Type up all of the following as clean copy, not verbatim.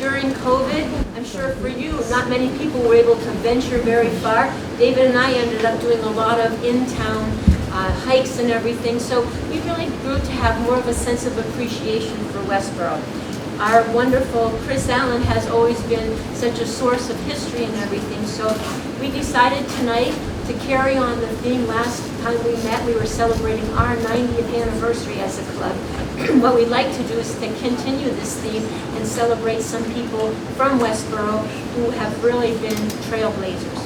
during COVID. I'm sure for you, not many people were able to venture very far. David and I ended up doing a lot of in-town hikes and everything, so we really grew to have more of a sense of appreciation for Westborough. Our wonderful Chris Allen has always been such a source of history and everything, so we decided tonight to carry on the theme. Last time we met, we were celebrating our 90th anniversary as a club. What we'd like to do is to continue this theme and celebrate some people from Westborough who have really been trailblazers.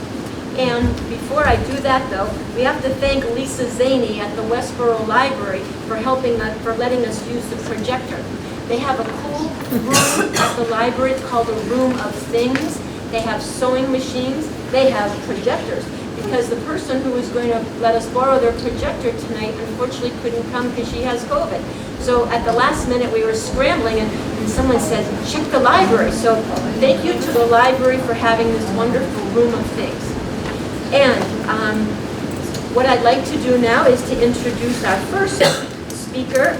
And before I do that, though, we have to thank Lisa Zaney at the Westborough Library for helping us, for letting us use the projector. They have a cool room at the library. It's called a room of things. They have sewing machines. They have projectors, because the person who was going to let us borrow their projector tonight unfortunately couldn't come because she has COVID. So at the last minute we were scrambling and someone said, check the library. So thank you to the library for having this wonderful room of things. And what I'd like to do now is to introduce our first speaker,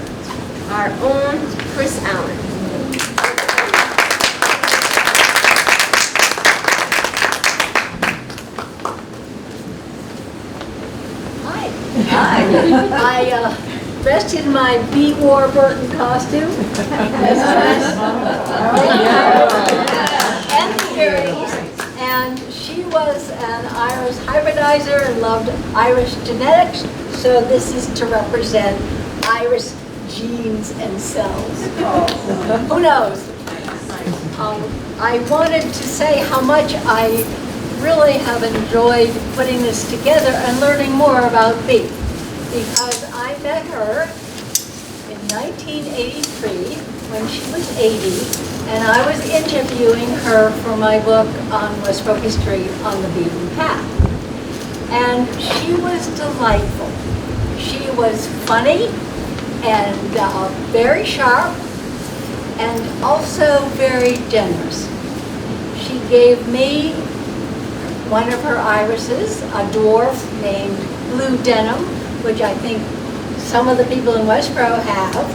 our own Chris Allen. Hi. I dressed in my Bee Warburton costume. And the earrings. And she was an Irish hybridizer and loved Irish genetics. So this is to represent Irish genes and cells. Who knows? I wanted to say how much I really have enjoyed putting this together and learning more about Bee, because I met her in 1983 when she was 80, and I was interviewing her for my book on Westborough history on the beaten path. And she was delightful. She was funny and very sharp and also very generous. She gave me one of her irises, a dwarf named Blue Denim, which I think some of the people in Westborough have,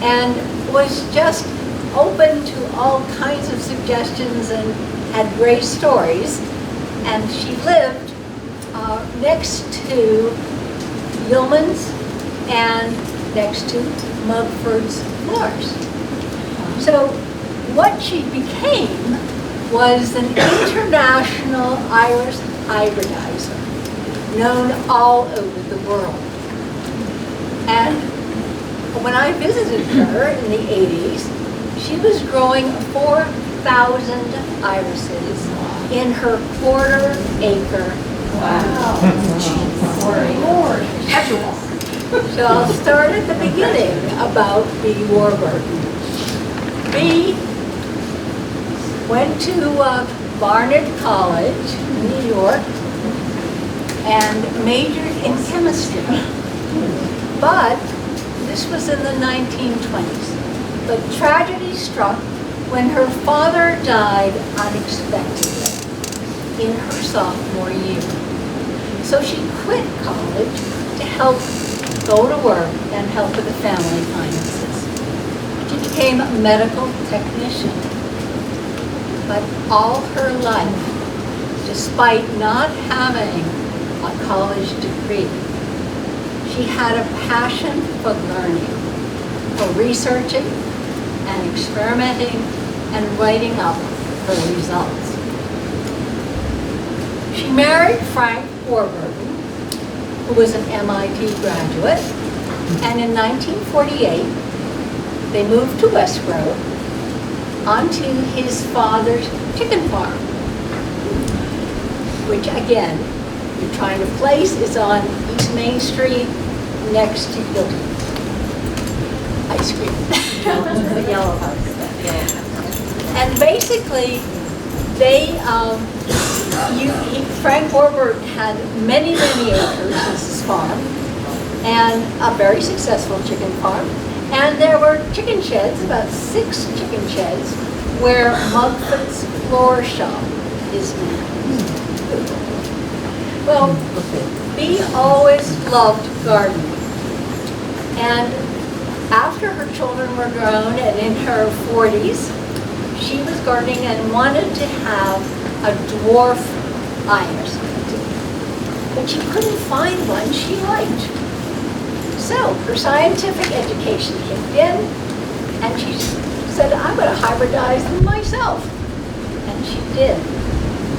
and was just open to all kinds of suggestions and had great stories. And she lived next to Yeoman's and next to Mugford's Moors. So what she became was an international Irish hybridizer, known all over the world. And when I visited her in the 80s, she was growing 4,000 irises in her quarter-acre. Wow. So I'll start at the beginning about Bee Warburton. Bee went to Barnard College in New York and majored in chemistry. But this was in the 1920s. But tragedy struck when her father died unexpectedly in her sophomore year. So she quit college to help go to work and help with the family finances. She became a medical technician. But all her life, despite not having a college degree, she had a passion for learning, for researching and experimenting and writing up her results. She married Frank Warburton, who was an MIT graduate, and in 1948, they moved to Westborough onto his father's chicken farm, which again, you're trying to place, is on East Main Street next to Hilton's ice cream. The yellow house. And basically, they, Frank Warburton had many, many acres as his farm, and a very successful chicken farm. And there were chicken sheds, about 6 chicken sheds, where Mugford's floor shop is now. Well, Bee always loved gardening. And after her children were grown and in her 40s, she was gardening and wanted to have a dwarf iris. But she couldn't find one she liked. So her scientific education kicked in, and she said, I'm going to hybridize them myself. And she did.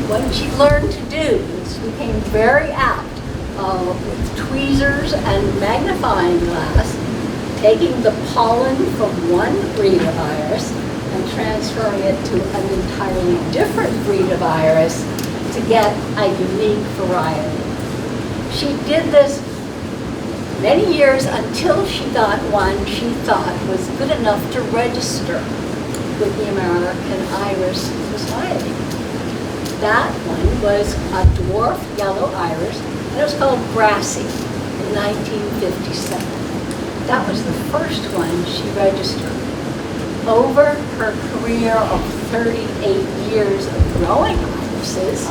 What she learned to do is she became very apt with tweezers and magnifying glass, taking the pollen from one breed of iris and transferring it to an entirely different breed of iris to get a unique variety. She did this many years until she got one she thought was good enough to register with the American Iris Society. That one was a dwarf yellow iris, and it was called Brassy in 1957. That was the first one she registered. Over her career of 38 years of growing irises,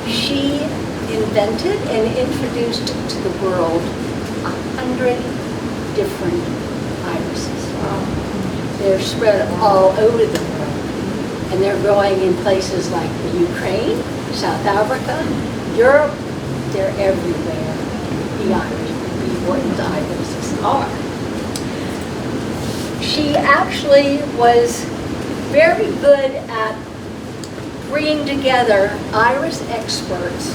she invented and introduced to the world 100 different irises. They're spread all over the world, and they're growing in places like the Ukraine, South Africa, Europe. They're everywhere. The Bee Warburton's irises are. She actually was very good at bringing together iris experts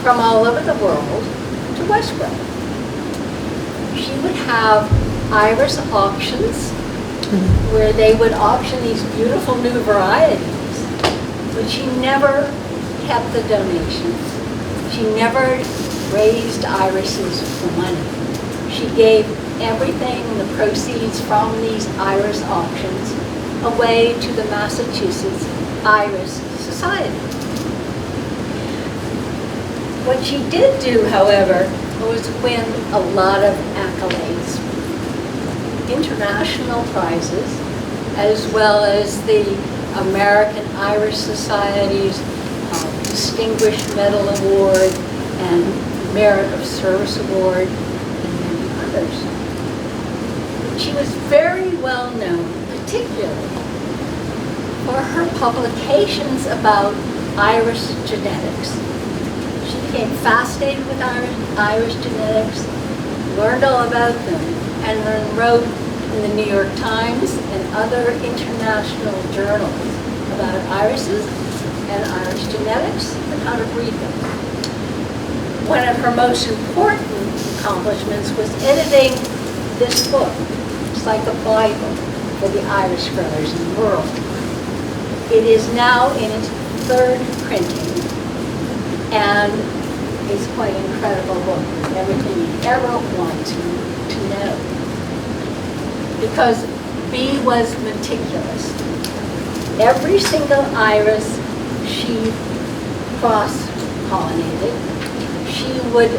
from all over the world to Westborough. She would have iris auctions where they would auction these beautiful new varieties, but she never kept the donations. She never raised irises for money. She gave everything, the proceeds from these iris auctions, away to the Massachusetts Iris Society. What she did do, however, was win a lot of accolades, international prizes, as well as the American Iris Society's Distinguished Medal Award and Merit of Service Award, and many others. She was very well known, particularly for her publications about iris genetics. She became fascinated with iris genetics, learned all about them, and then wrote in the New York Times and other international journals about irises and iris genetics and how to breed them. One of her most important accomplishments was editing this book. It's like a Bible for the iris growers in the world. It is now in its third printing, and it's quite an incredible book with everything you ever want to know. Because Bee was meticulous. Every single iris she cross-pollinated, she would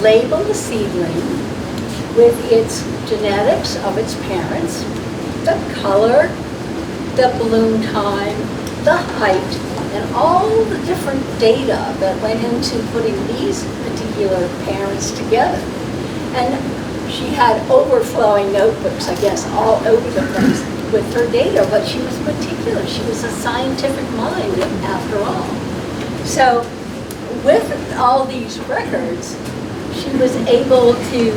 label the seedling with its genetics of its parents, the color, the bloom time, the height, and all the different data that went into putting these particular parents together. And she had overflowing notebooks, I guess, all over the place with her data, but she was meticulous. She was a scientific mind, after all. So with all these records, she was able to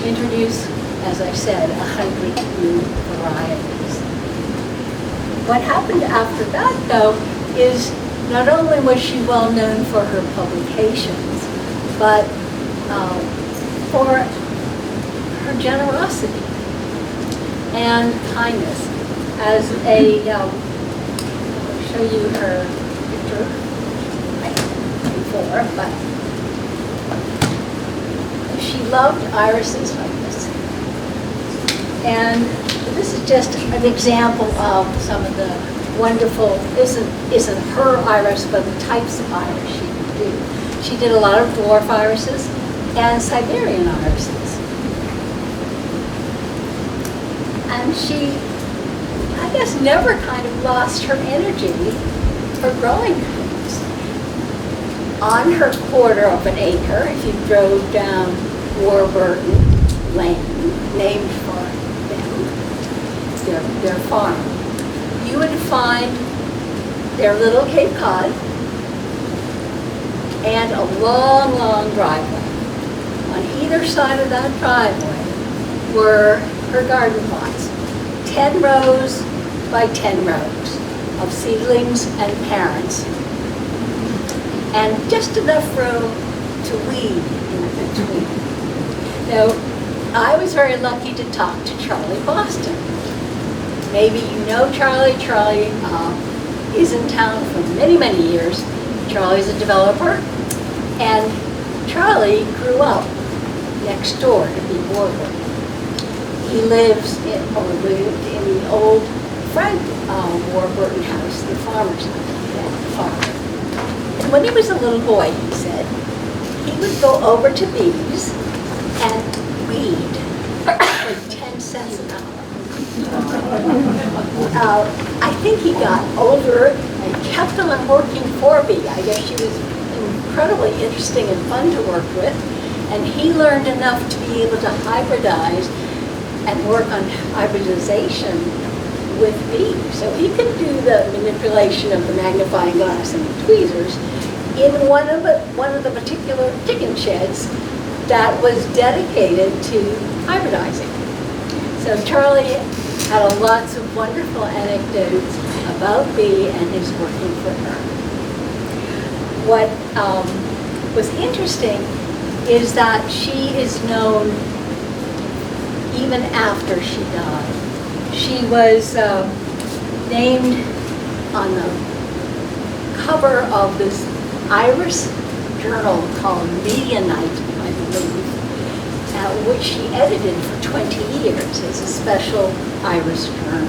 introduce, as I said, 100 new varieties. What happened after that, though, is not only was she well known for her publications, but for her generosity and kindness. As I'll show you her picture before, but she loved irises like this. And this is just an example of some of the wonderful, isn't her iris, but the types of iris she would do. She did a lot of dwarf irises and Siberian irises. And she, I guess, never kind of lost her energy for growing things. On her quarter of an acre, if you drove down Warburton Lane, named for them, their farm, find their little Cape Cod and a long, long driveway. On either side of that driveway were her garden plots, 10 rows by 10 rows of seedlings and parents, and just enough room to weed in between. Now, I was very lucky to talk to Charlie Boston. Maybe you know Charlie. Charlie is in town for many, many years. Charlie's a developer, and Charlie grew up next door to Bee Warburton. He lived in the old Frank Warburton house, the farmer's farm. And when he was a little boy, he said, he would go over to Bee's and weed for 10 cents an hour. I think he got older and kept on working for Bee. I guess she was incredibly interesting and fun to work with. And he learned enough to be able to hybridize and work on hybridization with Bee. So he could do the manipulation of the magnifying glass and the tweezers in one of the particular chicken sheds that was dedicated to hybridizing. So Charlie had lots of wonderful anecdotes about Bee and his working for her. What was interesting is that she is known even after she died. She was named on the cover of this Irish journal called Medianite, I believe, which she edited for 20 years as a special Irish journal.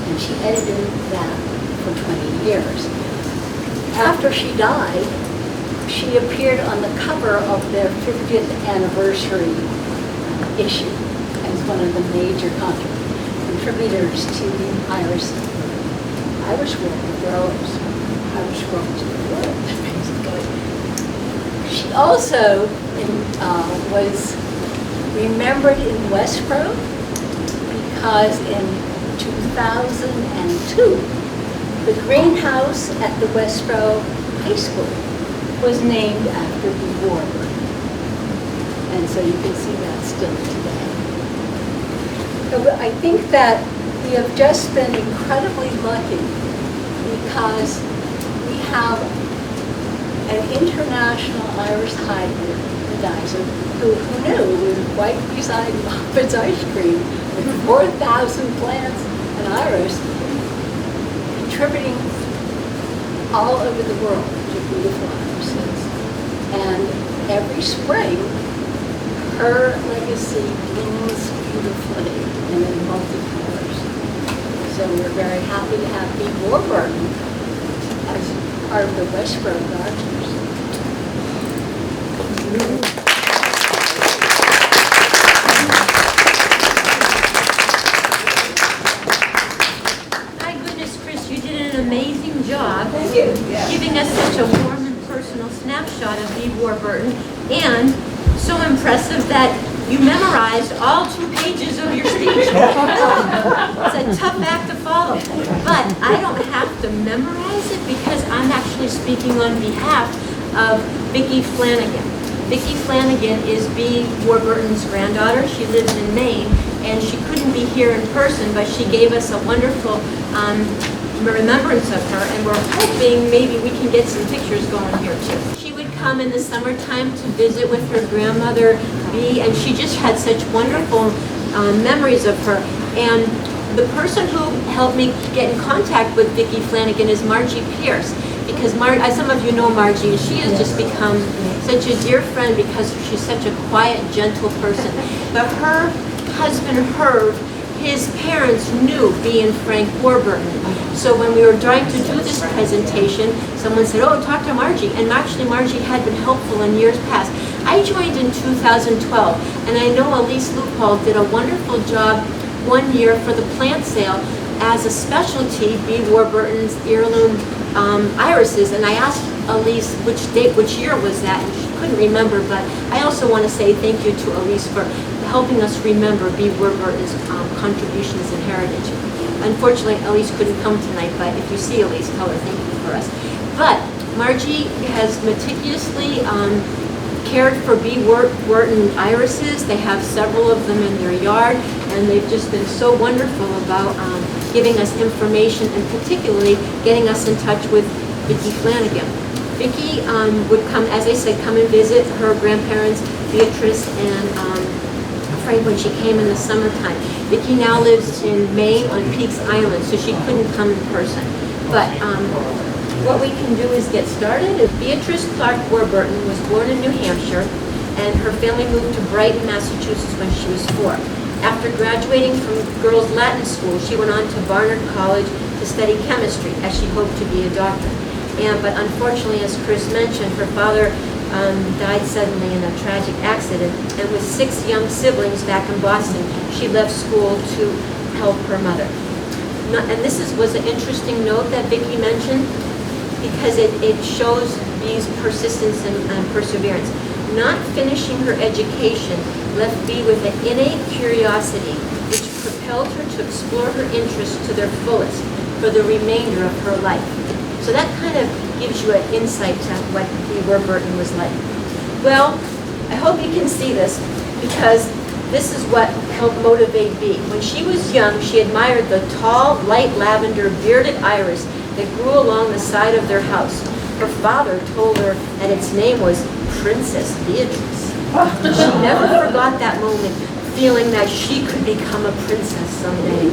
And she edited that for 20 years. After she died, she appeared on the cover of their 50th anniversary issue as one of the major contributors to the Irish world, the growers, Irish growers of the world, basically. She also was remembered in Westborough because in 2002, the greenhouse at the Westborough High School was named after Bee Warburton. And so you can see that still today. So I think that we have just been incredibly lucky because we have an international Irish hybridizer who knew was right beside Muppet's ice cream with 4,000 plants and iris contributing all over the world to beautiful irises. And every spring, her legacy blooms beautifully and in multicolors. So we're very happy to have Bee Warburton as part of the Westborough Gardeners. My goodness, Chris, you did an amazing job. Thank you. Giving us such a warm and personal snapshot of Bee Warburton, and so impressive that you memorized all 2 pages of your speech. It's a tough act to follow, but I don't have to memorize it because I'm actually speaking on behalf of Vicki Flanagan. Vicki Flanagan is Bee Warburton's granddaughter. She lives in Maine, and she couldn't be here in person, but she gave us a wonderful remembrance of her, and we're hoping maybe we can get some pictures going here too. She would come in the summertime to visit with her grandmother, Bee, and she just had such wonderful memories of her. And the person who helped me get in contact with Vicki Flanagan is Margie Pierce, because some of you know Margie, and she has just become such a dear friend because she's such a quiet, gentle person. But her husband, Herb, his parents knew Bee and Frank Warburton. So when we were trying to do this presentation, someone said, oh, talk to Margie. And actually, Margie had been helpful in years past. I joined in 2012, and I know Elise Lupol did a wonderful job one year for the plant sale as a specialty, Bee Warburton's heirloom irises. And I asked Elise which year was that, and she couldn't remember. But I also want to say thank you to Elise for helping us remember Bee Warburton's contributions and heritage. Unfortunately, Elise couldn't come tonight, but if you see Elise, tell her thank you for us. But Margie has meticulously cared for Bee Warburton irises. They have several of them in their yard, and they've just been so wonderful about giving us information and particularly getting us in touch with Vicki Flanagan. Vicki would come, as I said, come and visit her grandparents, Beatrice and Frank, when she came in the summertime. Vicki now lives in Maine on Peaks Island, so she couldn't come in person. But what we can do is get started. Beatrice Clark Warburton was born in New Hampshire, and her family moved to Brighton, Massachusetts when she was 4. After graduating from girls' Latin school, she went on to Barnard College to study chemistry, as she hoped to be a doctor. But unfortunately, as Chris mentioned, her father died suddenly in a tragic accident, and with 6 young siblings back in Boston, she left school to help her mother. And this was an interesting note that Vicki mentioned, because it shows Bee's persistence and perseverance. Not finishing her education left Bee with an innate curiosity which propelled her to explore her interests to their fullest for the remainder of her life. So that kind of gives you an insight to what Bee Warburton was like. Well, I hope you can see this, because this is what helped motivate Bee. When she was young, she admired the tall, light lavender bearded iris that grew along the side of their house. Her father told her that its name was Princess Beatrice. She never forgot that moment, feeling that she could become a princess someday.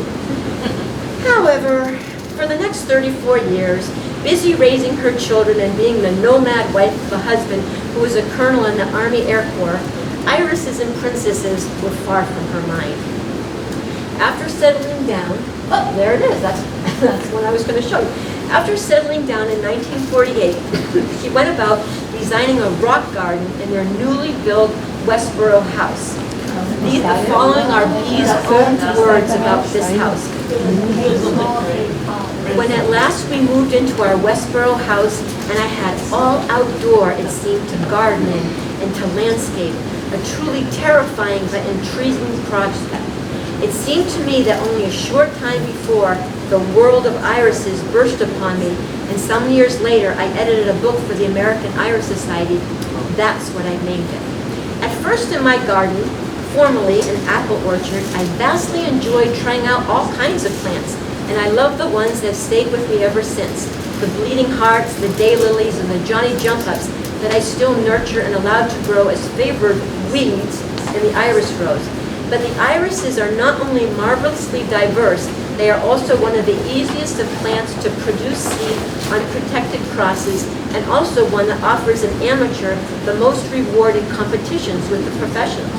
However, for the next 34 years, busy raising her children and being the nomad wife of a husband who was a colonel in the Army Air Corps, irises and princesses were far from her mind. After settling down, oh, there it is, that's what I was going to show you. After settling down in 1948, she went about designing a rock garden in their newly built Westborough house. The following are Bee's own words about this house. When at last we moved into our Westborough house, and I had all outdoor, it seemed, to garden in and to landscape, a truly terrifying but intriguing prospect. It seemed to me that only a short time before, the world of irises burst upon me, and some years later I edited a book for the American Iris Society. That's what I named it. At first in my garden, formerly an apple orchard, I vastly enjoyed trying out all kinds of plants, and I love the ones that have stayed with me ever since. The bleeding hearts, the daylilies, and the Johnny jump-ups that I still nurture and allow to grow as favored weeds in the iris rows. But the irises are not only marvelously diverse, they are also one of the easiest of plants to produce seed on protected crosses, and also one that offers an amateur the most reward in competitions with the professionals.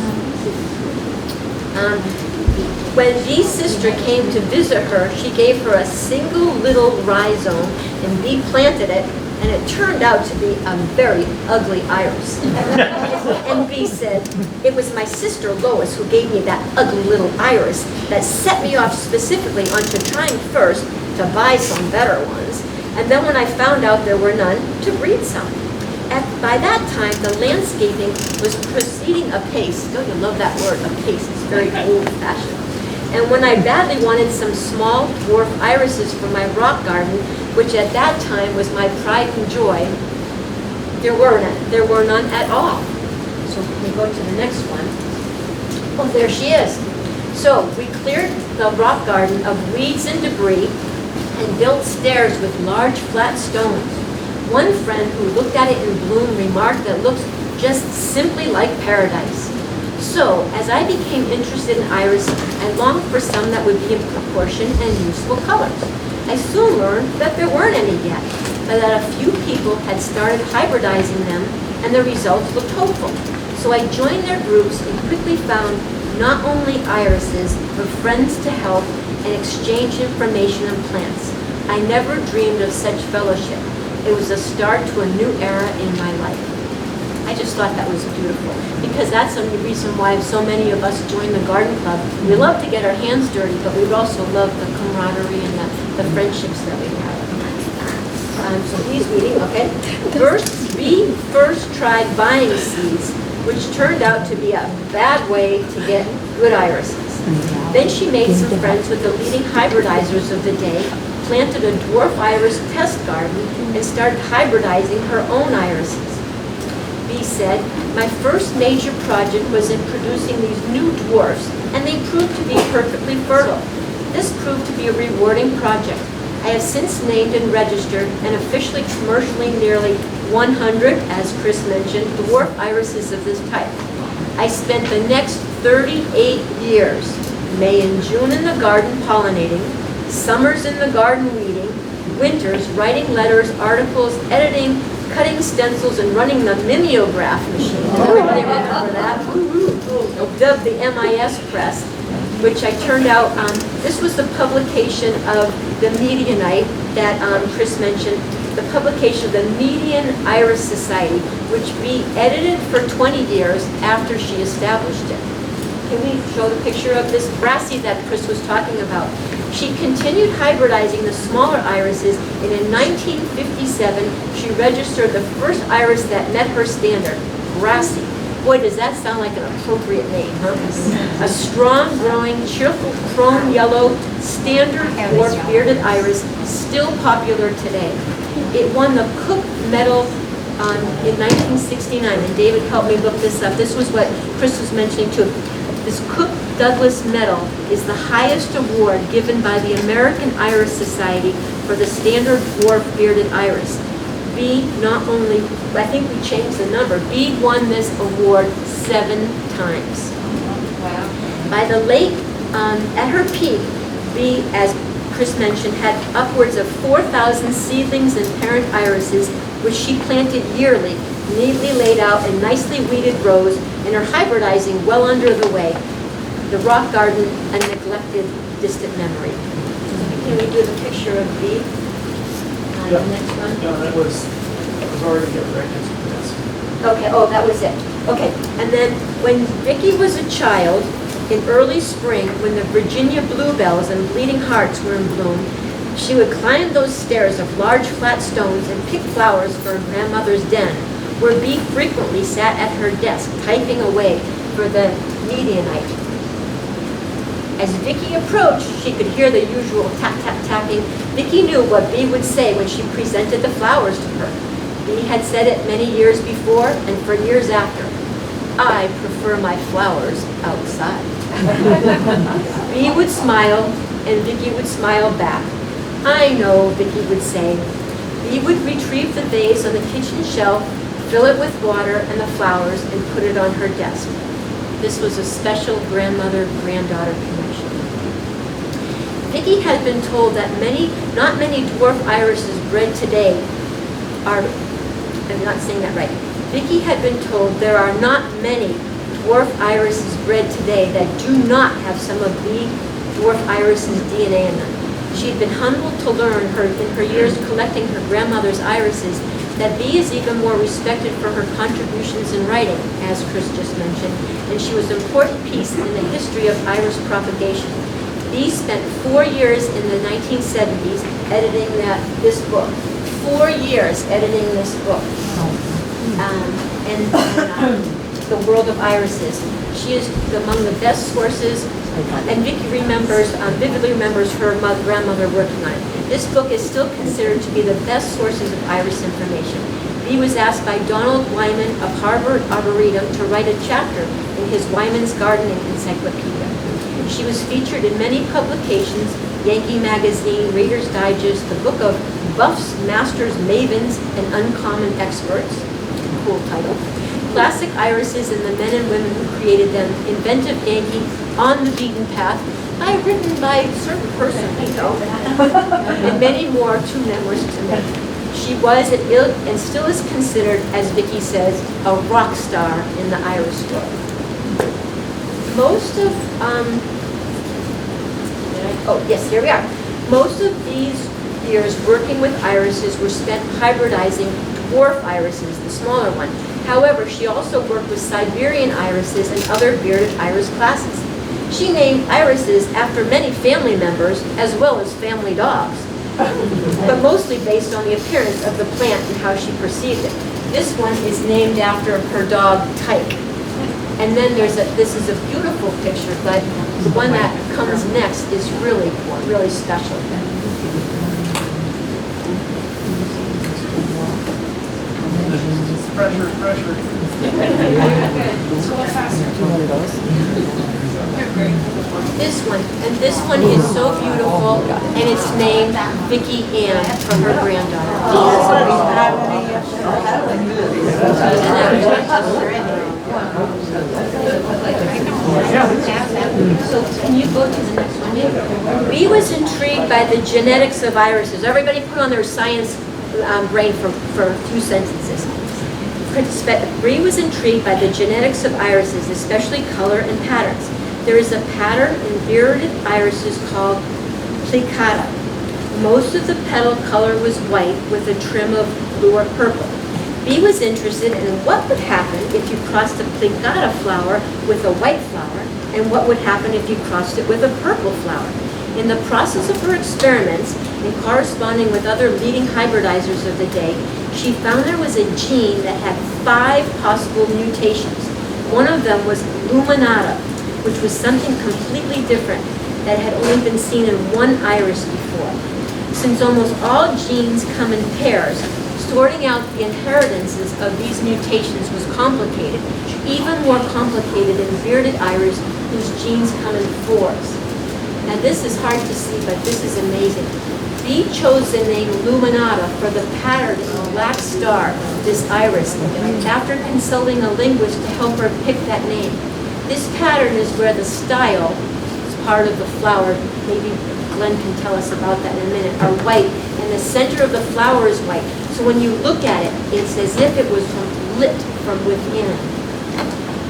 When Bee's sister came to visit her, she gave her a single little rhizome, and Bee planted it, and it turned out to be a very ugly iris. And Bee said, it was my sister Lois who gave me that ugly little iris that set me off specifically onto trying first to buy some better ones, and then when I found out there were none, to breed some. By that time, the landscaping was proceeding apace. Don't you love that word, apace? It's very old-fashioned. And when I badly wanted some small dwarf irises for my rock garden, which at that time was my pride and joy, there were none at all. So we go to the next one. Oh, there she is. So we cleared the rock garden of weeds and debris and built stairs with large flat stones. One friend who looked at it in bloom remarked that it looks just simply like paradise. So, as I became interested in iris, I longed for some that would be in proportion and useful colors. I soon learned that there weren't any yet, but that a few people had started hybridizing them, and the results looked hopeful. So I joined their groups and quickly found not only irises, but friends to help and exchange information on plants. I never dreamed of such fellowship. It was a start to a new era in my life. I just thought that was beautiful, because that's the reason why so many of us join the garden club. We love to get our hands dirty, but we also love the camaraderie and the friendships that we have. So Bee's reading, okay. Bee first tried buying seeds, which turned out to be a bad way to get good irises. Then she made some friends with the leading hybridizers of the day, planted a dwarf iris test garden, and started hybridizing her own irises. Bee said, "My first major project was in producing these new dwarfs, and they proved to be perfectly fertile. This proved to be a rewarding project. I have since named and registered and officially commercially nearly 100, as Chris mentioned, dwarf irises of this type. I spent the next 38 years, May and June in the garden pollinating, summers in the garden weeding, winters writing letters, articles, editing, cutting stencils, and running the mimeograph machine." Everybody remember that? Dubbed the MIS press, which I turned out, this was the publication of the Medianite that Chris mentioned, the publication of the Median Iris Society, which Bee edited for 20 years after she established it. Can we show the picture of this Brassy that Chris was talking about? She continued hybridizing the smaller irises, and in 1957, she registered the first iris that met her standard, Brassy. Boy, does that sound like an appropriate name, huh? A strong, growing, cheerful chrome yellow, standard dwarf bearded iris, still popular today. It won the Cook Medal in 1969, and David helped me look this up. This was what Chris was mentioning too. This Cook Douglas Medal is the highest award given by the American Iris Society for the standard dwarf bearded iris. Bee not only, I think we changed the number, Bee won this award 7 times. Wow. By the late, at her peak, Bee, as Chris mentioned, had upwards of 4,000 seedlings and parent irises, which she planted yearly, neatly laid out in nicely weeded rows, and are hybridizing well under the way. The rock garden, a neglected, distant memory. Can we do the picture of Bee? The next one? No, that was already got records for this. Okay, oh, that was it. Okay, and then when Vicki was a child, in early spring, when the Virginia bluebells and bleeding hearts were in bloom, she would climb those stairs of large flat stones and pick flowers for her grandmother's den, where Bee frequently sat at her desk, typing away for the Medianite. As Vicki approached, she could hear the usual tap-tap-tapping. Vicki knew what Bee would say when she presented the flowers to her. Bee had said it many years before and for years after. "I prefer my flowers outside." Bee would smile, and Vicki would smile back. "I know," Vicki would say. Bee would retrieve the vase on the kitchen shelf, fill it with water and the flowers, and put it on her desk. This was a special grandmother-granddaughter connection. Vicki had been told that not many dwarf irises bred today are, I'm not saying that right. Vicki had been told there are not many dwarf irises bred today that do not have some of Bee dwarf iris's DNA in them. She had been humbled to learn in her years collecting her grandmother's irises that Bee is even more respected for her contributions in writing, as Chris just mentioned, and she was an important piece in the history of iris propagation. Bee spent 4 years in the 1970s editing this book. 4 years editing this book. The World of Irises. She is among the best sources, and Vicki vividly remembers her grandmother working on it. This book is still considered to be the best sources of iris information. Bee was asked by Donald Wyman of Harvard Arboretum to write a chapter in his Wyman's Gardening Encyclopedia. She was featured in many publications, Yankee Magazine, Reader's Digest, the book of Buffs, Masters, Mavens, and Uncommon Experts. Cool title. Classic Irises and the Men and Women Who Created Them, Inventive Yankee, On the Beaten Path, written by a certain person, and many more, 2 memoirs to make. She was and still is considered, as Vicki says, a rock star in the iris world. Most of, here we are. Most of these years working with irises were spent hybridizing dwarf irises, the smaller one. However, she also worked with Siberian irises and other bearded iris classes. She named irises after many family members as well as family dogs, but mostly based on the appearance of the plant and how she perceived it. This one is named after her dog, Tyke. And then this is a beautiful picture, but the one that comes next is really special. Pressure, pressure. This one, and this one is so beautiful, and it's named Vicki Ann for her granddaughter. So can you go to the next one? Bee was intrigued by the genetics of irises. Everybody put on their science brain for a few sentences. Bee was intrigued by the genetics of irises, especially color and patterns. There is a pattern in bearded irises called plicata. Most of the petal color was white with a trim of blue or purple. Bee was interested in what would happen if you crossed a plicata flower with a white flower, and what would happen if you crossed it with a purple flower. In the process of her experiments, and corresponding with other leading hybridizers of the day, she found there was a gene that had 5 possible mutations. One of them was luminata, which was something completely different that had only been seen in one iris before. Since almost all genes come in pairs, sorting out the inheritances of these mutations was complicated, even more complicated in bearded iris whose genes come in 4s. Now this is hard to see, but this is amazing. Bee chose the name luminata for the pattern in the black star of this iris after consulting a linguist to help her pick that name. This pattern is where the style is part of the flower. Maybe Glenn can tell us about that in a minute, are white, and the center of the flower is white. So when you look at it, it's as if it was lit from within.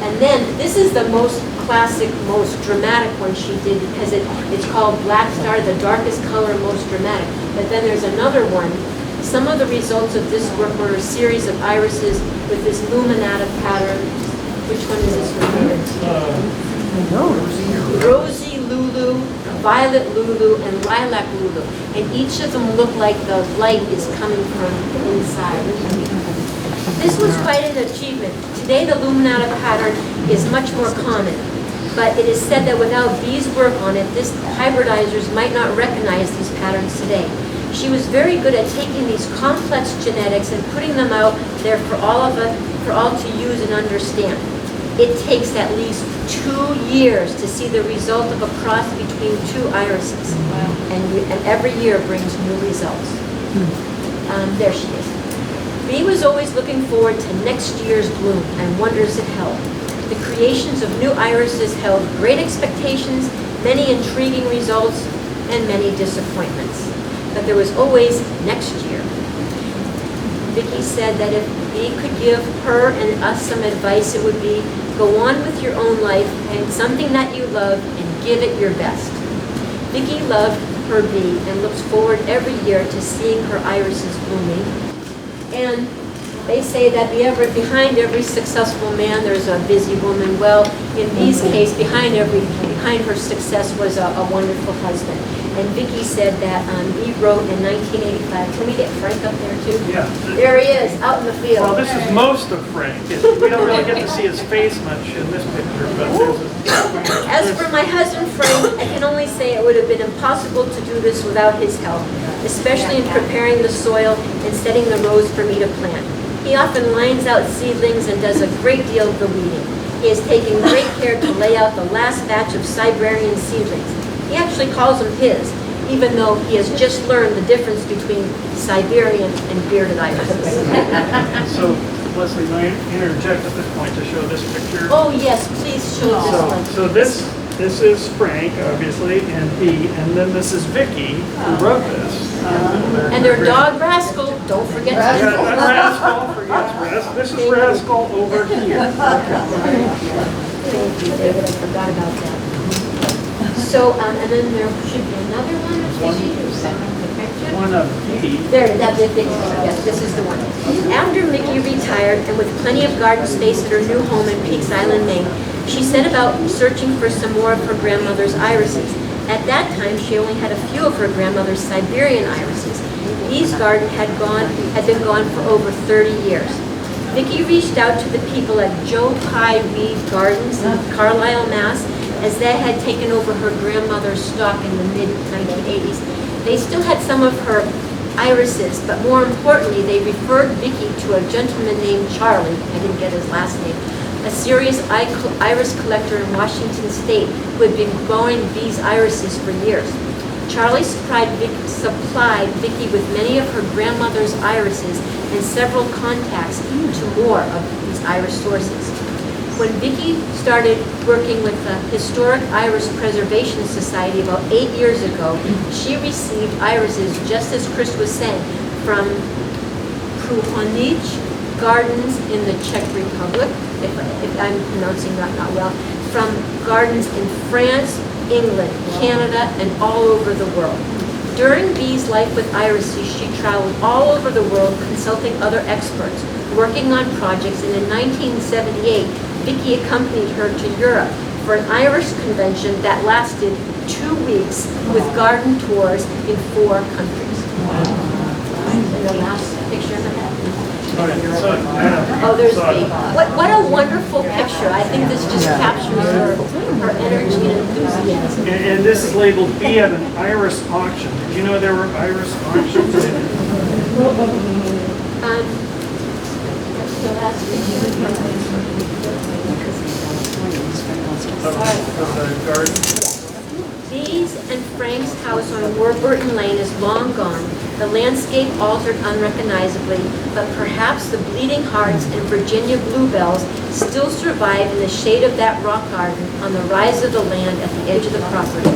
And then, this is the most classic, most dramatic one she did because it's called Black Star, the darkest color, most dramatic. But then there's another one. Some of the results of this work were a series of irises with this luminata pattern. Which one is this one? Rosy Lulu, Violet Lulu, and Lilac Lulu. And each of them look like the light is coming from inside. This was quite an achievement. Today the luminata pattern is much more common. But it is said that without Bee's work on it, hybridizers might not recognize these patterns today. She was very good at taking these complex genetics and putting them out there for all to use and understand. It takes at least 2 years to see the result of a cross between 2 irises. Wow. And every year brings new results. There she is. Bee was always looking forward to next year's bloom and wonders it held. The creations of new irises held great expectations, many intriguing results, and many disappointments. But there was always next year. Vicki said that if Bee could give her and us some advice, it would be, go on with your own life, find something that you love, and give it your best. Vicki loved her bee and looks forward every year to seeing her irises blooming. And they say that behind every successful man, there's a busy woman. Well, in Bee's case, behind her success was a wonderful husband. And Vicki said that Bee wrote in 1985. Can we get Frank up there too? Yeah. There he is, out in the field. Well, this is most of Frank. We don't really get to see his face much in this picture, but As for my husband Frank, I can only say it would have been impossible to do this without his help, especially in preparing the soil and setting the rows for me to plant. He often lines out seedlings and does a great deal of the weeding. He has taken great care to lay out the last batch of Siberian seedlings. He actually calls them his, even though he has just learned the difference between Siberian and bearded irises. So, Leslie, may I interject at this point to show this picture? Oh yes, please show this one. So this is Frank, obviously, and Bee, and then this is Vicki, who wrote this. And their dog Rascal, don't forget to Rascal, forgets Rascal. This is Rascal over here. Thank you, David, I forgot about that. So, and then there should be another one. One of Bee. There, that's it. Yes, this is the one. After Mickey retired, and with plenty of garden space at her new home in Peaks Island, Maine, she set about searching for some more of her grandmother's irises. At that time, she only had a few of her grandmother's Siberian irises. Bee's garden had been gone for over 30 years. Vicki reached out to the people at Joe Pye Reed Gardens in Carlisle, Mass. as they had taken over her grandmother's stock in the mid-1980s. They still had some of her irises, but more importantly, they referred Vicky to a gentleman named Charlie, I didn't get his last name, a serious iris collector in Washington State who had been growing these irises for years. Charlie supplied Vicky with many of her grandmother's irises and several contacts to more of these iris sources. When Vicky started working with the Historic Iris Preservation Society about 8 years ago, she received irises, just as Chris was saying, from Průhonič Gardens in the Czech Republic, if I'm pronouncing that not well, from gardens in France, England, Canada, and all over the world. During Bee's life with irises, she traveled all over the world consulting other experts, working on projects, and in 1978, Vicky accompanied her to Europe for an iris convention that lasted 2 weeks with garden tours in 4 countries. And the last picture I have. Oh, there's Bee. What a wonderful picture. I think this just captures her energy and enthusiasm. And this is labeled Bee at an iris auction. Did you know there were iris auctions? The last picture. Of the garden? Bee's and Frank's house on Warburton Lane is long gone, the landscape altered unrecognizably, but perhaps the bleeding hearts and Virginia bluebells still survive in the shade of that rock garden on the rise of the land at the edge of the property.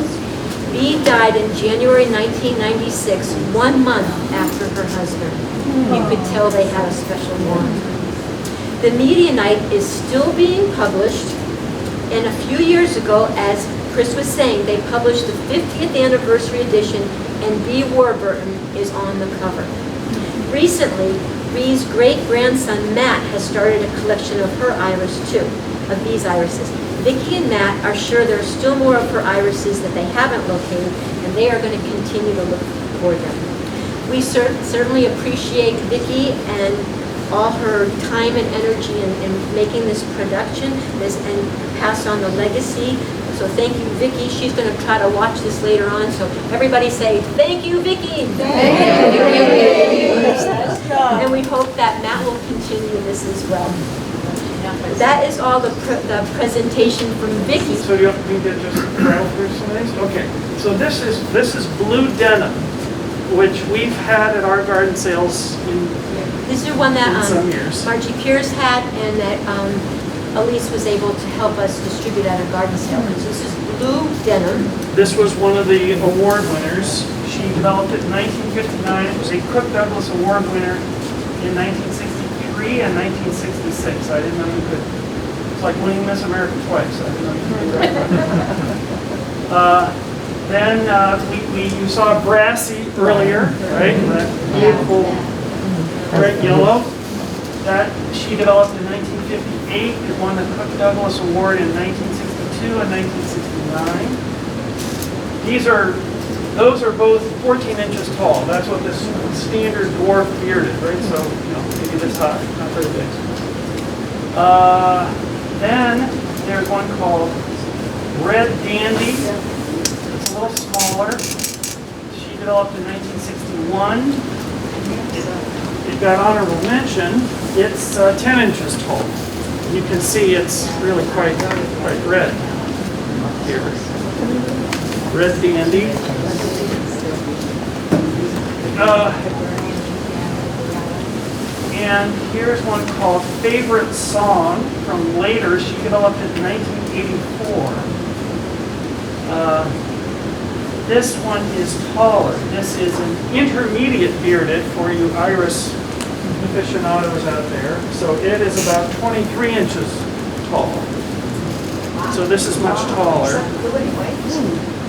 Bee died in January 1996, 1 month after her husband. You could tell they had a special bond. The Medianite is still being published, and a few years ago, as Chris was saying, they published the 50th anniversary edition, and Bee Warburton is on the cover. Recently, Bee's great-grandson Matt has started a collection of her iris too, of Bee's irises. Vicki and Matt are sure there are still more of her irises that they haven't located, and they are going to continue to look for them. We certainly appreciate Vicki and all her time and energy in making this production and pass on the legacy. So thank you, Vicki. She's going to try to watch this later on. So everybody say, thank you, Vicki. Thank you, Vicki. And we hope that Matt will continue this as well. That is all the presentation from Vicki. So you have to get just rattle through some of these? Okay. So this is blue denim, which we've had at our garden sales in This is one that some years. Margie Pierce had, and that Elise was able to help us distribute at a garden sale. This is blue denim. This was one of the award winners. She developed it in 1959. It was a Cook Douglas Award winner in 1963 and 1966. I didn't know you could. It's like winning Miss America twice. I didn't know you could do that. Then you saw Brassy earlier, right? That beautiful red yellow. That she developed in 1958. It won the Cook Douglas Award in 1962 and 1969. Those are both 14 inches tall. That's what this standard dwarf beard is, right? So, maybe this high, not very big. Then there's one called Red Dandy. It's a little smaller. She developed in 1961. It got honorable mention. It's 10 inches tall. You can see it's really quite red here. Red Dandy. And here's one called Favorite Song from later. She developed it in 1984. This one is taller. This is an intermediate bearded for you iris aficionados out there. So it is about 23 inches tall. So this is much taller.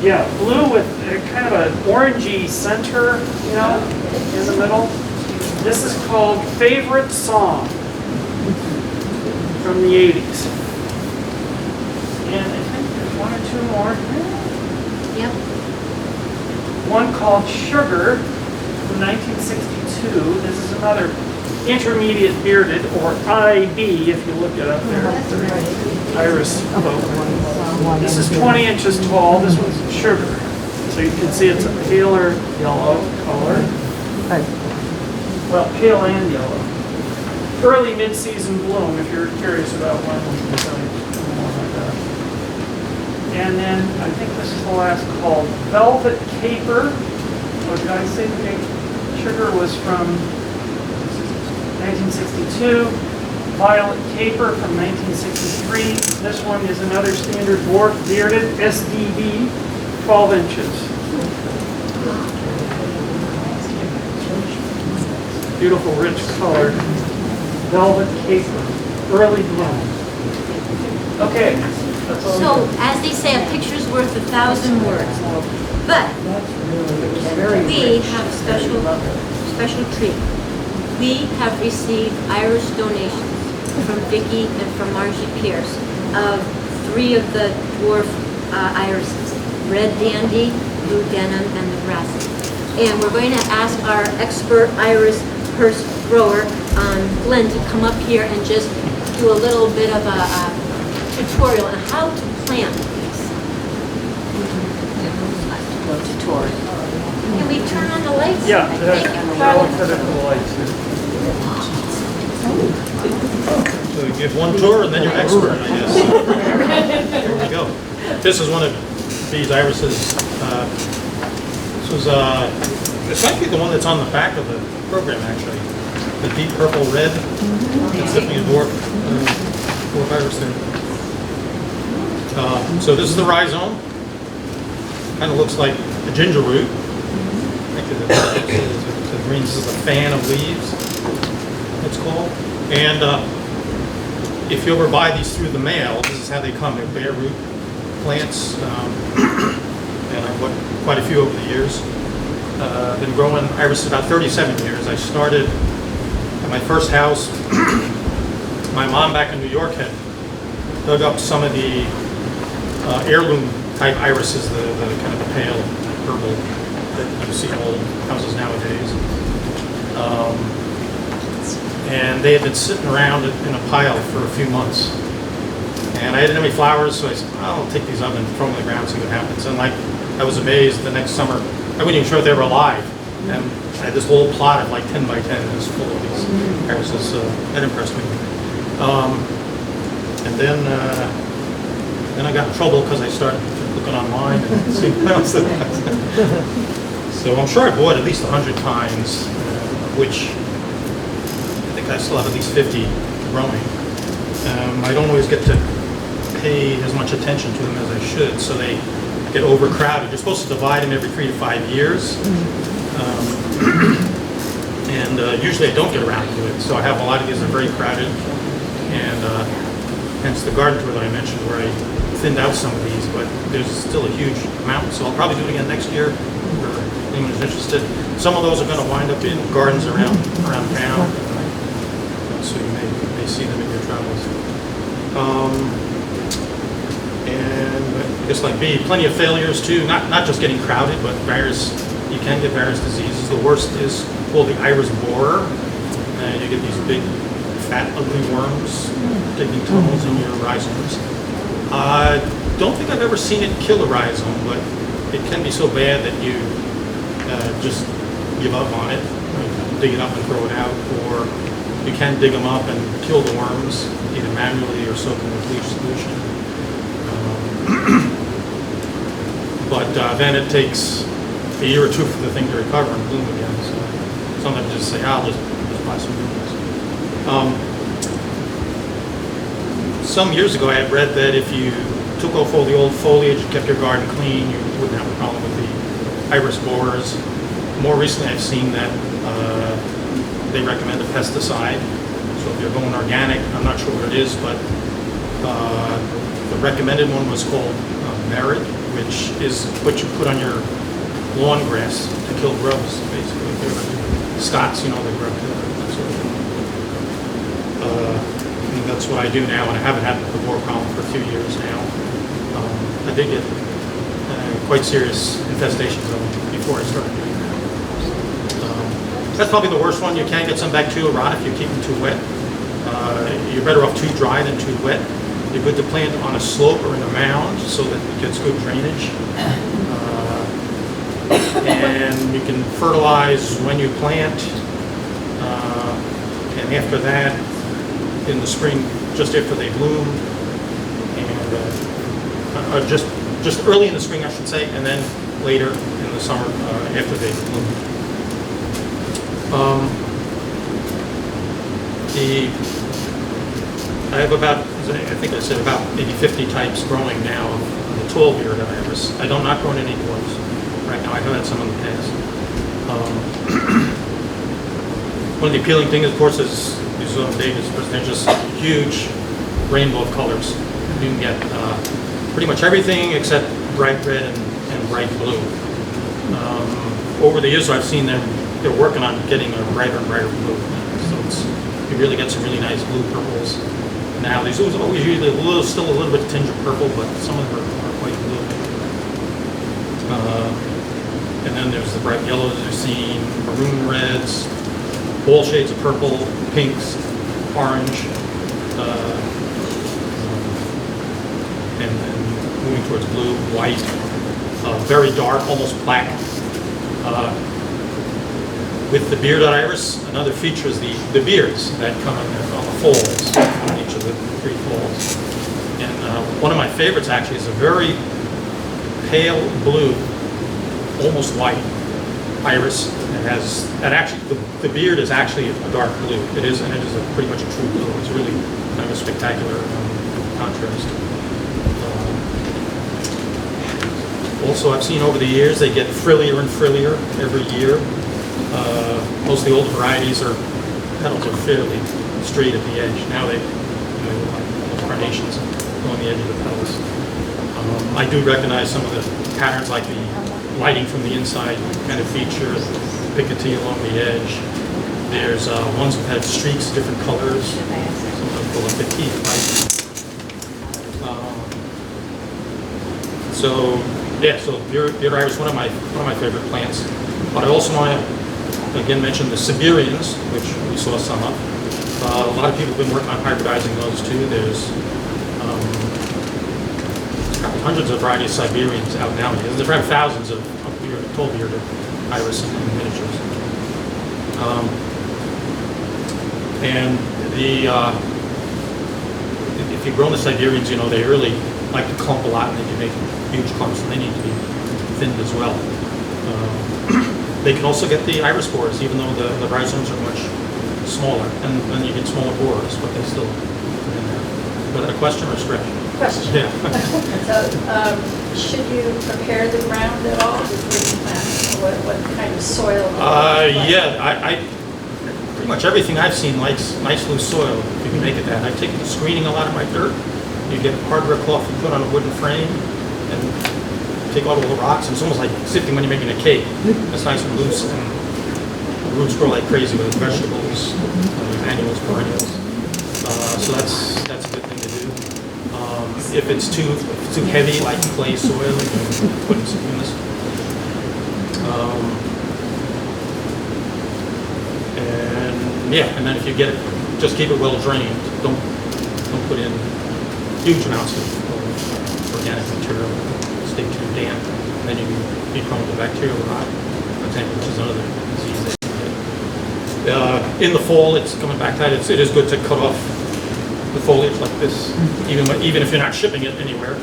Yeah, blue with kind of an orangey center, in the middle. This is called Favorite Song from the 80s. And I think there's one or two more. Yep. One called Sugar from 1962. This is another intermediate bearded, or IB if you look it up there. iris clover. This is 20 inches tall. This one's sugar. So you can see it's a paler yellow color. Well, pale and yellow. Early mid-season bloom, if you're curious about one, we can tell you more about that. And then, I think this is the last called Velvet Caper. What did I say? The sugar was from 1962. Violet Caper from 1963. This one is another standard dwarf bearded SDB, 12 inches. Beautiful, rich color. Velvet Caper, early bloom. Okay. That's all we So, got. as they say, a picture's worth 1,000 words. But we have a special treat. We have received iris donations from Vicki and from Margie Pierce of 3 of the dwarf irises, Red Dandy, Blue Denim, and Nebraska. And we're going to ask our expert iris purse grower, Glenn, to come up here and just do a little bit of a tutorial on how to plant these. Tutorial. Can we turn on the lights? Yeah, Thank you. I'll cut it to the lights. So you give one tour and then you're expert, I guess. There we go. This is one of these irises. This was, it's likely the one that's on the back of the program, actually. The deep purple red. It's definitely a dwarf iris there. So this is the rhizome. Kind of looks like a ginger root. Actually, the green, this is a fan of leaves, it's called. And if you ever buy these through the mail, this is how they come. They're bare root plants. And I've bought quite a few over the years. I've been growing iris about 37 years. I started at my first house. My mom back in New York had dug up some of the heirloom type irises, the kind of the pale purple that you see in old houses nowadays. And they had been sitting around in a pile for a few months. And I didn't have any flowers, so I said, I'll take these up and throw them on the ground, see what happens. And like, I was amazed the next summer, I wasn't even sure if they were alive. And I had this whole plot of like 10 by 10, and it was full of these irises. That impressed me. And then I got in trouble because I started looking online and seeing what else there was. So I'm sure I bought at least 100 kinds, which I think I still have at least 50 growing. I don't always get to pay as much attention to them as I should, so they get overcrowded. You're supposed to divide them every 3 to 5 years. And usually I don't get around to it, so I have a lot of these that are very crowded. And hence the garden tour that I mentioned where I thinned out some of these, but there's still a huge amount, so I'll probably do it again next year for anyone who's interested. Some of those are going to wind up in gardens around town, so you may see them in your travels. And I guess like Bee, plenty of failures too, not just getting crowded, but you can get various diseases. The worst is called the iris borer. You get these big, fat, ugly worms digging tunnels in your rhizomes. I don't think I've ever seen it kill a rhizome, but it can be so bad that you just give up on it, dig it up and throw it out, or you can dig them up and kill the worms, either manually or soak them with bleach solution. But then it takes a year or two for the thing to recover and bloom again. So sometimes just say, I'll just buy some new ones. Some years ago I had read that if you took off all the old foliage and kept your garden clean, you wouldn't have a problem with the iris borers. More recently I've seen that they recommend a pesticide. So if you're going organic, I'm not sure what it is, but the recommended one was called Merit, which is what you put on your lawn grass to kill grubs, basically. Scots, the grub killer, that sort of thing. And that's what I do now, and I haven't had the borer problem for a few years now. I did get quite serious infestations of them before I started doing that. That's probably the worst one. You can get some bacterial rot if you keep them too wet. You're better off too dry than too wet. They're good to plant on a slope or in a mound so that it gets good drainage. And you can fertilize when you plant. And after that, in the spring, just after they bloom, and just early in the spring, I should say, and then later in the summer after they bloom. I have about, I think I said about maybe 50 types growing now of the tall bearded iris. I don't not growing any dwarfs right now. I have had some in the past. One of the appealing things, of course, is these David's. They're just huge rainbow of colors. You can get pretty much everything except bright red and bright blue. Over the years, I've seen they're working on getting a brighter and brighter blue. So you really get some really nice blue purples. Now, there's always usually still a little bit of tinge of purple, but some of them are quite blue. And then there's the bright yellows you've seen, maroon reds, all shades of purple, pinks, orange, and then moving towards blue, white, very dark, almost black. With the bearded iris, another feature is the beards that come in there on the folds, on each of the 3 folds. And one of my favorites actually is a very pale blue, almost white iris. The beard is actually a dark blue. It is pretty much a true blue. It's really kind of a spectacular contrast. Also, I've seen over the years they get frillier and frillier every year. Most of the old varieties petals are fairly straight at the edge. Now they like little carnations along the edge of the petals. I do recognize some of the patterns, like the lighting from the inside kind of feature, the picotee along the edge. There's ones that have streaks, different colors. Some of them call it petit, right? So bearded iris is one of my favorite plants. But I also want to again mention the Siberians, which we saw some of. A lot of people have been working on hybridizing those too. There's probably hundreds of varieties of Siberians out nowadays. There's probably thousands of tall bearded iris in miniatures. And if you grow the Siberians, they really like to clump a lot, and they can make huge clumps, and they need to be thinned as well. They can also get the iris borers, even though the rhizomes are much smaller, and then you get smaller borers, but they still are in there. But a question or a stretch? Question. Yeah. So, should you prepare the ground at all before you plant? What kind of soil? Yeah, I pretty much everything I've seen likes nice loose soil, if you can make it that. I take the screening a lot of my dirt. You get hardware cloth you put on a wooden frame, and take all the little rocks, and it's almost like sifting when you're making a cake. It's nice and loose, and the roots grow like crazy with vegetables, annuals, perennials. So that's a good thing to do. If it's too heavy, like clay soil, you can put in some humus. And then if you get it, just keep it well drained. Don't put in huge amounts of organic material. Stay too damp, and then you can be prone to bacterial rot, for example, which is another disease that you get. In the fall, it's coming back to that. It is good to cut off the foliage like this, even if you're not shipping it anywhere.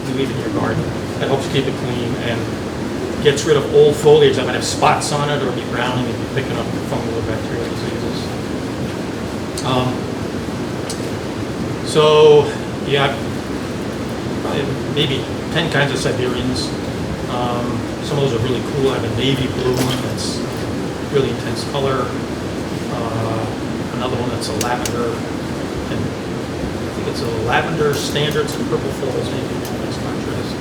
You leave it in your garden. That helps keep it clean and gets rid of old foliage that might have spots on it or be browning and be picking up fungal or bacterial diseases. So, yeah, maybe 10 kinds of Siberians. Some of those are really cool. I have a navy blue one that's really intense color. Another one that's a lavender, and I think it's a lavender standards and purple falls, maybe nice contrast.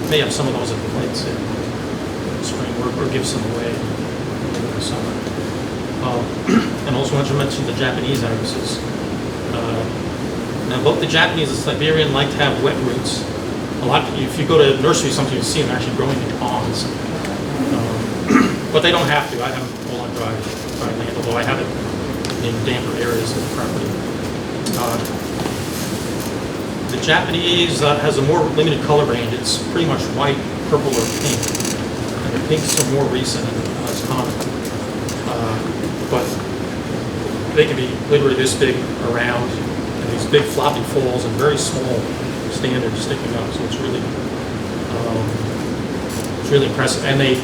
May have some of those at the lights in the spring, or give some away in the summer. And also want to mention the Japanese irises. Now, both the Japanese and Siberian like to have wet roots. If you go to nurseries, sometimes you see them actually growing in ponds. But they don't have to. I have them all on dry land, although I have it in damper areas of the property. The Japanese has a more limited color range. It's pretty much white, purple, or pink. And the pinks are more recent and less common. But they can be literally this big around, and these big floppy falls and very small standards sticking up. So it's really impressive. And they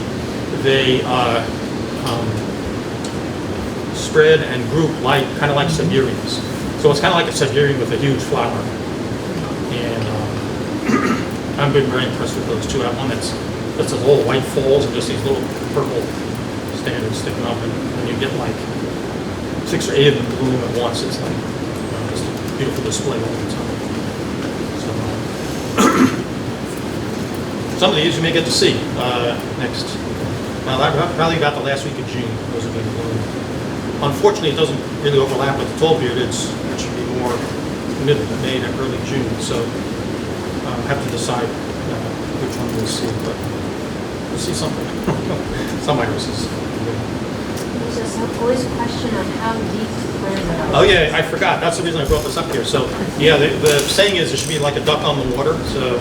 spread and group kind of like Siberians. So it's kind of like a Siberian with a huge flower. And I've been very impressed with those two. I have one that's a little white falls and just these little purple standards sticking up, and when you get like 6 or 8 of them bloom at once, it's like just a beautiful display all the time. So some of these you may get to see next. Now, probably about the last week of June, those are going to bloom. Unfortunately, it doesn't really overlap with the tall beardeds. It should be more mid-May to early June. So I have to decide which one we'll see. But we'll see something. Some irises. There's just always a question on how deep to plant them. Oh yeah, I forgot. That's the reason I brought this up here. So yeah, the saying is there should be like a duck on the water. So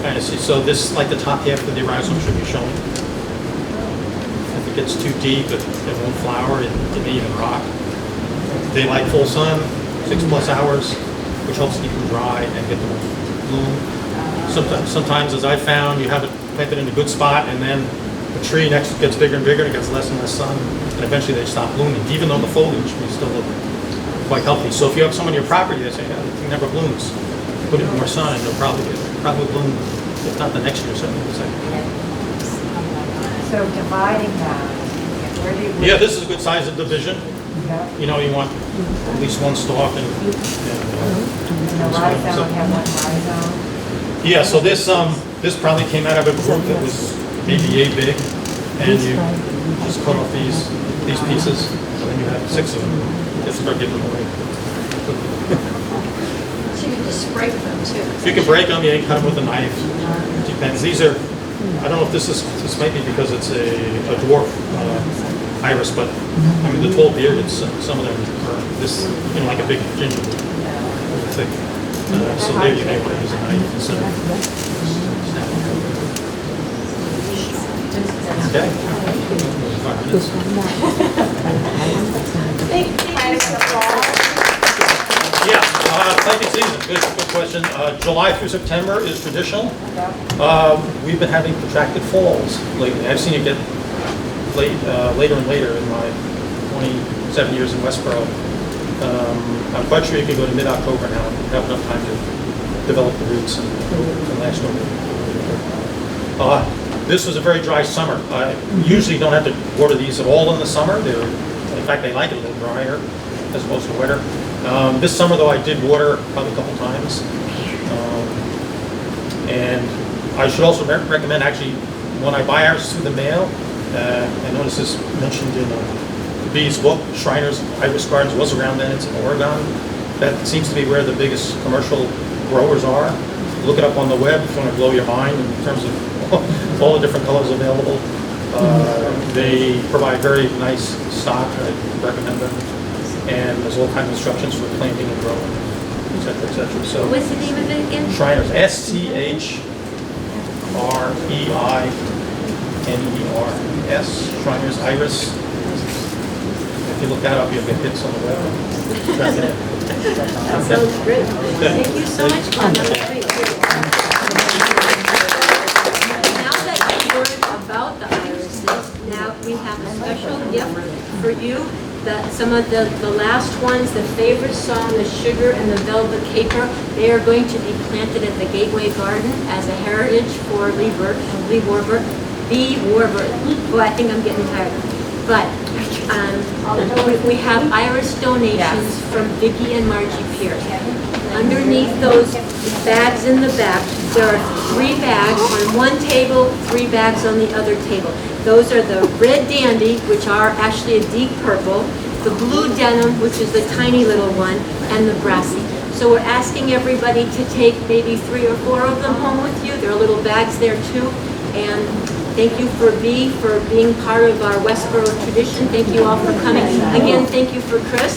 kind of see. So this, like the top half of the rhizome should be showing. If it gets too deep, it won't flower. It may even rot. They like full sun, 6+ hours, which helps keep them dry and get them to bloom. Sometimes, as I found, you have it planted in a good spot, and then the tree next gets bigger and bigger, and it gets less and less sun, and eventually they stop blooming, even though the foliage may still look quite healthy. So if you have some on your property that say, "Yeah, the thing never blooms," put it in more sun, and it'll probably bloom, if not the next year, certainly the second year. So dividing that, where do you? Yeah, this is a good size of division. Yeah. You know, you want at least one stalk and And the rhizome, have one rhizome. yeah, so this probably came out of a group that was maybe yay big, and you just cut off these pieces, and then you have 6 of them. Just start giving them away. So you can just break them too. You can break them, you can cut them with a knife. Depends. These are, I don't know if this might be because it's a dwarf iris, but I mean the tall bearded, some of them are this, you know, like a big ginger, thick. So there you may want to use a knife instead of snapping. Okay. 5 minutes. Yeah, planting season, good question. July through September is traditional. We've been having protracted falls lately. I've seen it get later and later in my 27 years in Westborough. I'm quite sure you can go to mid-October now and have enough time to develop the roots and last over. This was a very dry summer. I usually don't have to water these at all in the summer. In fact, they like it a little drier as opposed to wetter. This summer, though, I did water probably a couple times. And I should also recommend, actually, when I buy irises through the mail, I notice this mentioned in Bee's book, Shriner's Iris Gardens was around then. It's in Oregon. That seems to be where the biggest commercial growers are. Look it up on the web if you want to blow your mind in terms of all the different colors available. They provide very nice stock. I recommend them. And there's all kinds of instructions for planting and growing, et cetera, et cetera. So What's the name of it again? Shriner's, SCHREINERS, Shriner's Iris. If you look that up, you'll get hits on the web. Track it in. That sounds great. Thank you so much, Glenn. That was great. Now that you've learned about the irises, now we have a special gift for you. Some of the last ones, the favorite song, the Sugar and the Velvet Caper, they are going to be planted at the Gateway Garden as a heritage for Bee Warburton. Boy, I think I'm getting tired. But we have iris donations from Vicki and Margie Pierce. Underneath those bags in the back, there are 3 bags on one table, 3 bags on the other table. Those are the red dandy, which are actually a deep purple, the blue denim, which is the tiny little one, and the brassy. So we're asking everybody to take maybe 3 or 4 of them home with you. There are little bags there too. And thank you for being part of our Westborough tradition. Thank you all for coming. Again, thank you for Chris.